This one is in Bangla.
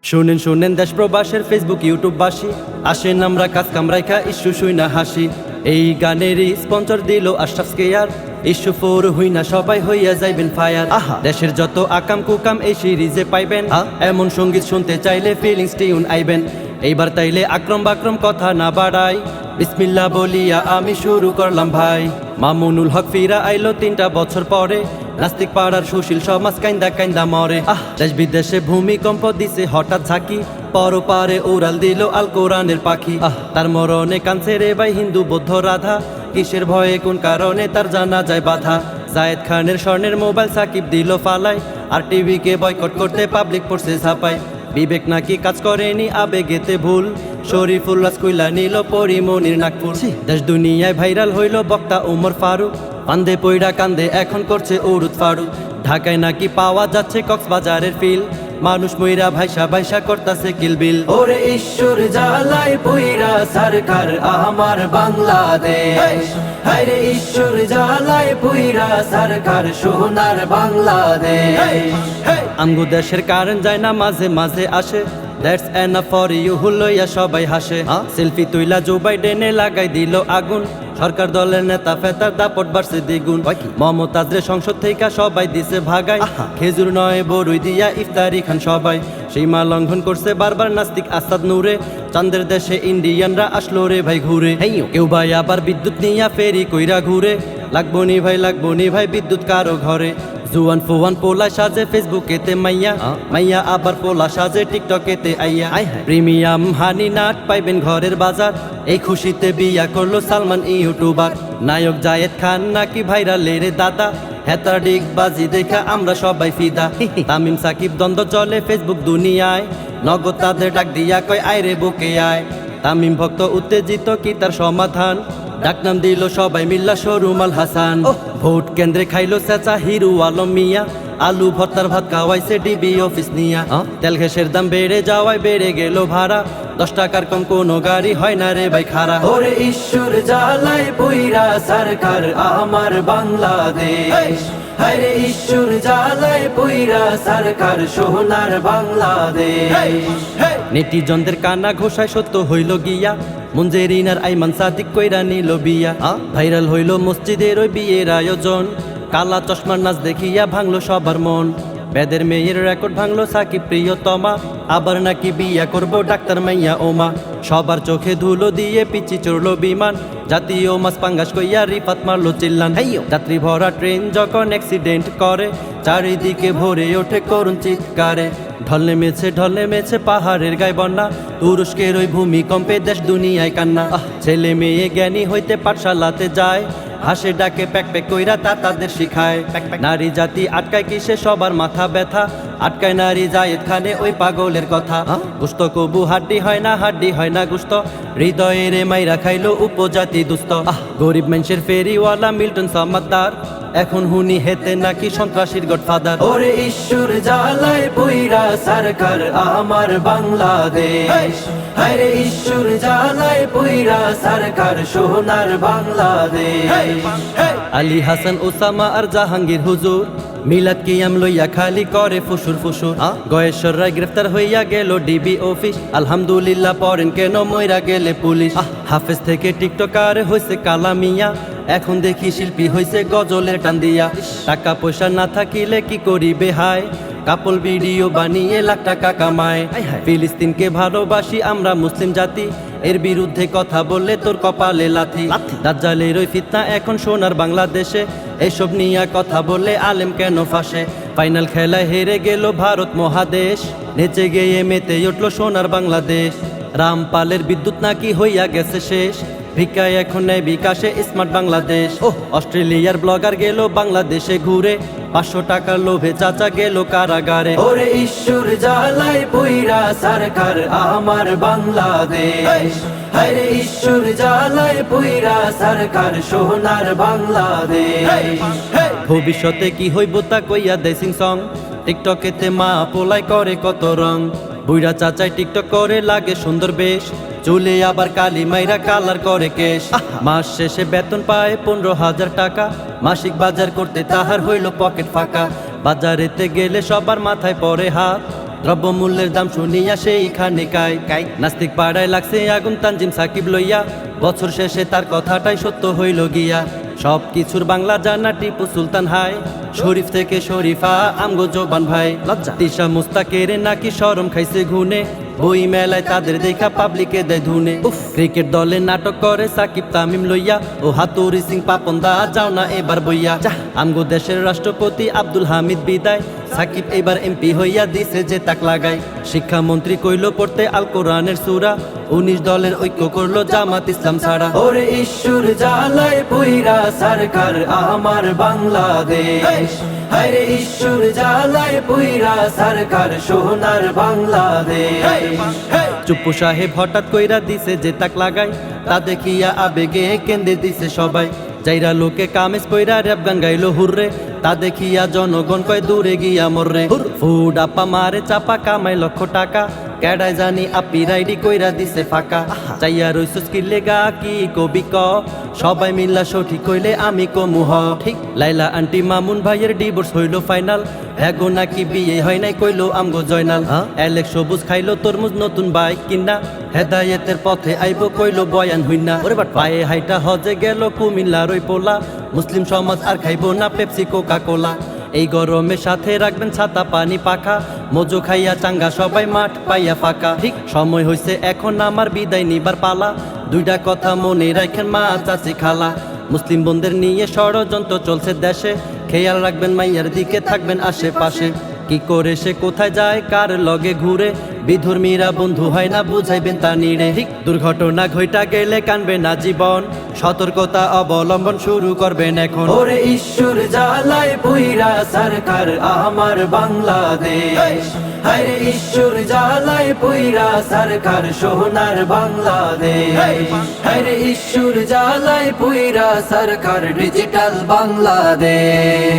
শুনেন শুনেন দেশ প্রবাসের ফেসবুক ইউটিউব বাসী, আসেন আমরা কাজ কামরাইখা ইস্যু শুই না হাসি। এই গানেরই স্পন্সর দিল আশরাফ স্কেয়ার, ইস্যু ফোর হুই না সবাই হইয়া যাইবেন ফায়ার। দেশের যত আকাম কুকাম এই সিরিজে পাইবেন, এমন সঙ্গীত শুনতে চাইলে ফিলিংস টিউন আইবেন। এইবার তাইলে আক্রম বাক্রম কথা না বাড়াই, বিসমিল্লাহ বলিয়া আমি শুরু করলাম ভাই। মামুনুল হক ফিরা আইলো 3টা বছর পরে, নাস্তিক পাড়ার সুশীল সমাজ কাইন্দা কাইন্দা মরে। দেশ বিদেশে ভূমিকম্প দিছে হঠাৎ ঝাঁকি, পরপারে উড়াল দিল আল কোরআনের পাখি। তার মরণে কানছে রে ভাই হিন্দু বৌদ্ধ রাধা, কিসের ভয়ে কোন কারণে তার জানা যায় বাধা। জায়েদ খানের স্বর্ণের মোবাইল সাকিব দিল ফালাই, আর টিভিকে বয়কট করতে পাবলিক পড়ছে ছাপায়। বিবেক নাকি কাজ করেনি আবেগেতে ভুল, শরীফুল রাজকুইলা নিল পরিমনির নাকফুল। দেশ দুনিয়ায় ভাইরাল হইল বক্তা উমর ফারুক, কান্দে পইড়া কান্দে এখন করছে উরুদ ফারুক। ঢাকায় নাকি পাওয়া যাচ্ছে কক্সবাজারের ফিল, মানুষ মইরা ভাইসা ভাইসা করতাছে কিলবিল। ওরে ঈশ্বর জ্বালায় পইরা সরকার আমার বাংলাদেশ, হায়রে ঈশ্বর জ্বালায় পইরা সরকার সোনার বাংলাদেশ। আমগো দেশের কারেন্ট যায় না মাঝে মাঝে আসে, দ্যাটস এনাফ ফর ইউ লইয়া সবাই হাসে। সেলফি তুইলা জো বাইডেনে লাগাই দিল আগুন, সরকার দলের নেতা ফেতার দাপট বাড়ছে দ্বিগুণ। মমতাজরে সংসদ থেকে সবাই দিছে ভাগাই, খেজুর নয় বড়ই দিয়া ইফতারি খান সবাই। সীমা লঙ্ঘন করছে বারবার নাস্তিক আসাদ নূরে, চাঁদের দেশে ইন্ডিয়ানরা আসলো রে ভাই ঘুরে। কেউ ভাই আবার বিদ্যুৎ নিয়া ফেরি কইরা ঘুরে, লাগবো নি ভাই বিদ্যুৎ কারো ঘরে। জুয়ান ফুয়ান পোলা সাজে ফেসবুকেতে মাইয়া, মাইয়া আবার পোলা সাজে টিকটকেতে আইয়া। প্রিমিয়াম হানি নাট পাইবেন ঘরের বাজার, এই খুশিতে বিয়া করলো সালমান ইউটিউবার। নায়ক জায়েদ খান নাকি ভাইরালের দাদা, হেতার ডিগ বাজি দেখা আমরা সবাই ফিদা। তামিম সাকিব দ্বন্দ্ব চলে ফেসবুক দুনিয়ায়, নগদ তাদের ডাক দিয়া কয় আয়রে বুকে আয়। তামিম ভক্ত উত্তেজিত কি তার সমাধান, ডাকনাম দিল সবাই মিল্লা শরুমাল হাসান। ভোট কেন্দ্রে খাইলো চেঁচা হিরু আলম মিয়া, আলু ভর্তার ভাত খাওয়াইছে ডিবি অফিস নিয়া। তেল গ্যাসের দাম বেড়ে যাওয়ায় বেড়ে গেল ভাড়া, 10 টাকার কম কোনো গাড়ি হয় না রে ভাই খারা। ওরে ঈশ্বর জ্বালায় পইরা সরকার আমার বাংলাদেশ, হায়রে ঈশ্বর জ্বালায় পইরা সরকার সোনার বাংলাদেশ। নেটিজনদের কানা ঘোষায় সত্য হইল গিয়া, মুনজেরিনার আইমান সাদিক কইরা নিল বিয়া। ভাইরাল হইল মসজিদের ওই বিয়ের আয়োজন, কালা চশমার নাচ দেখিয়া ভাঙলো সবার মন। বেদের মেয়ের রেকর্ড ভাঙলো সাকিব প্রিয়তমা, আবার নাকি বিয়া করবো ডাক্তার মাইয়া ওমা। সবার চোখে ধুলো দিয়ে পিচি চড়লো বিমান, জাতীয় মাছ পাঙ্গাস কইয়া রিফাত মারলো চিল্লান। যাত্রী ভরা ট্রেন যখন অ্যাক্সিডেন্ট করে, চারিদিকে ভরে ওঠে করুণ চিৎকারে। ঢল নেমেছে পাহাড়ের গায়ে বন্যা, তুরস্কের ওই ভূমিকম্পে দেশ দুনিয়ায় কান্না। ছেলে মেয়ে জ্ঞানী হইতে পাঠশালাতে যায়, হাসে ডাকে প্যাক প্যাক কইরা তা তাদের শিখায়। নারী জাতি আটকায় কিসে সবার মাথা ব্যথা, আটকায় নারী জায়েদ খানে ওই পাগলের কথা। গুস্ত কবু হাড্ডি হয় না গুস্ত, হৃদয়ের মাইরা খাইলো উপজাতি দুস্থ। গরিব মানুষের ফেরিওয়ালা মিল্টন সামাদ্দার, এখন হুনি হেতে নাকি সন্ত্রাসীর গডফাদার। ওরে ঈশ্বর জ্বালায় পইরা সরকার আমার বাংলাদেশ, হায়রে ঈশ্বর জ্বালায় পইরা সরকার সোনার বাংলাদেশ। আলী হাসান ওসামা আর জাহাঙ্গীর হুজুর, মিলাদ কিয়াম লইয়া খালি করে ফুসুর ফুসুর। গয়েশ্বর রায় গ্রেফতার হইয়া গেল ডিবি অফিস, আলহামদুলিল্লাহ পড়েন কেন মইরা গেলে পুলিশ। হাফেজ থেকে টিকটকার হইছে কালা মিয়া, এখন দেখি শিল্পী হইছে গজলের টান দিয়া। টাকা পয়সা না থাকিলে কি করিবে হায়, কাপল ভিডিও বানিয়ে লাখ টাকা কামায়। ফিলিস্তিনকে ভালোবাসি আমরা মুসলিম জাতি, এর বিরুদ্ধে কথা বললে তোর কপালে লাথি। দাজ্জালের ওই ফিতনা এখন সোনার বাংলাদেশে, এসব নিয়ে কথা বললে আলেম কেন ফাঁসে। ফাইনাল খেলায় হেরে গেল ভারত মহাদেশ, নেচে গিয়ে মেতে উঠল সোনার বাংলাদেশ। রামপালের বিদ্যুৎ নাকি হইয়া গেছে শেষ, ভিক্ষায় এখন নেই বিকাশে স্মার্ট বাংলাদেশ। অস্ট্রেলিয়ার ব্লগার গেল বাংলাদেশে ঘুরে, 500 টাকার লোভে চাচা গেল কারাগারে। ওরে ঈশ্বর জ্বালায় পইরা সরকার আমার বাংলাদেশ, হায়রে ঈশ্বর জ্বালায় পইরা সরকার সোনার বাংলাদেশ। ভবিষ্যতে কি হইব তা কইয়া দেয় সিং সং, টিকটকেতে মা পোলাই করে কত রং। বুইরা চাচাই টিকটক করে লাগে সুন্দর বেশ, চুলে আবার কালি মাইরা কালার করে কেশ। মাস শেষে বেতন পায় 15,000 টাকা, মাসিক বাজার করতে তাহার হইল পকেট ফাঁকা। বাজারেতে গেলে সবার মাথায় পড়ে হাত, দ্রব্যমূল্যের দাম শুনিয়া সেইখানে কাই নাস্তিক পাড়ায় লাগছে আগুন তানজিম সাকিব লইয়া বছর শেষে তার কথাটাই সত্য হইল গিয়া সব কিছুর বাংলা জানা টিপু সুলতান হাই শরীফ থেকে শরীফা আমগো জবান ভাই লজ্জা তিশা মুস্তাকের নাকি শরম খাইছে ঘুনে বই মেলায় তাদের দেখা পাবলিকে দেয় ধুনে ক্রিকেট দলে নাটক করে সাকিব তামিম লইয়া ও হাতুরি সিং পাপন দা যাও না এবার বইয়া আমগো দেশের রাষ্ট্রপতি আব্দুল হামিদ বিদায় সাকিব এবার এমপি হইয়া দিছে যে তাক লাগায় শিক্ষামন্ত্রী কইল পড়তে আল কোরআনের সূরা 19 দলের ঐক্য করলো জামাত ইসলাম ছাড়া ওরে ঈশ্বর জ্বালায় পুইরা সরকার আমার বাংলাদেশ হরে ঈশ্বর জ্বালায় পুইরা সরকার সোনার বাংলাদেশ চুপ্পু সাহেব হঠাৎ কইরা দিছে যে তাক লাগায় তা দেখিয়া আবেগে কেন্দে দিছে সবাই যাইরা লোকে কামেজ পইরা র‍্যাপ গান গাইলো হুররে তা দেখিয়া জনগণ কয় দূরে গিয়া মররে ফুড আপা মারে চাপা কামাই লক্ষ টাকা কেডায় জানি আপি রাইডি কইরা দিছে ফাঁকা চাইয়া রইছস কি লেগা কি কবি ক সবাই মিল্লা সঠিক কইলে আমি কমু হ ঠিক লাইলা আন্টি মামুন ভাইয়ের ডিভোর্স হইল ফাইনাল এগো নাকি বিয়ে হয় নাই কইলো আমগো জয়নাল এলেক সবুজ খাইলো তরমুজ নতুন বাইক কিনা হেদায়েতের পথে আইবো কইলো বয়ান হইনা ওরে বাট পায়ে হাইটা হজে গেল কুমিল্লার ওই পোলা মুসলিম সমাজ আর খাইবো না পেপসি কোকা কোলা এই গরমে সাথে রাখবেন ছাতা পানি পাখা মজু খাইয়া চাঙ্গা সবাই মাঠ পাইয়া ফাঁকা ঠিক সময় হইছে এখন আমার বিদায় নিবার পালা দুইটা কথা মনে রাখেন মা চাচি খালা মুসলিম বোনদের নিয়ে ষড়যন্ত্র চলছে দেশে খেয়াল রাখবেন মাইয়ার দিকে থাকবেন আশেপাশে কি করে সে কোথায় যায় কার লগে ঘুরে বিধর্মীরা বন্ধু হয় না বুঝাইবেন তা নিড়ে ঠিক দুর্ঘটনা ঘইটা গেলে কানবে না জীবন সতর্কতা অবলম্বন শুরু করবেন এখন ওরে ঈশ্বর জ্বালায় পুইরা সরকার আমার বাংলাদেশ হরে ঈশ্বর জ্বালায় পুইরা সরকার সোনার বাংলাদেশ হরে ঈশ্বর জ্বালায় পুইরা সরকার ডিজিটাল বাংলাদেশ।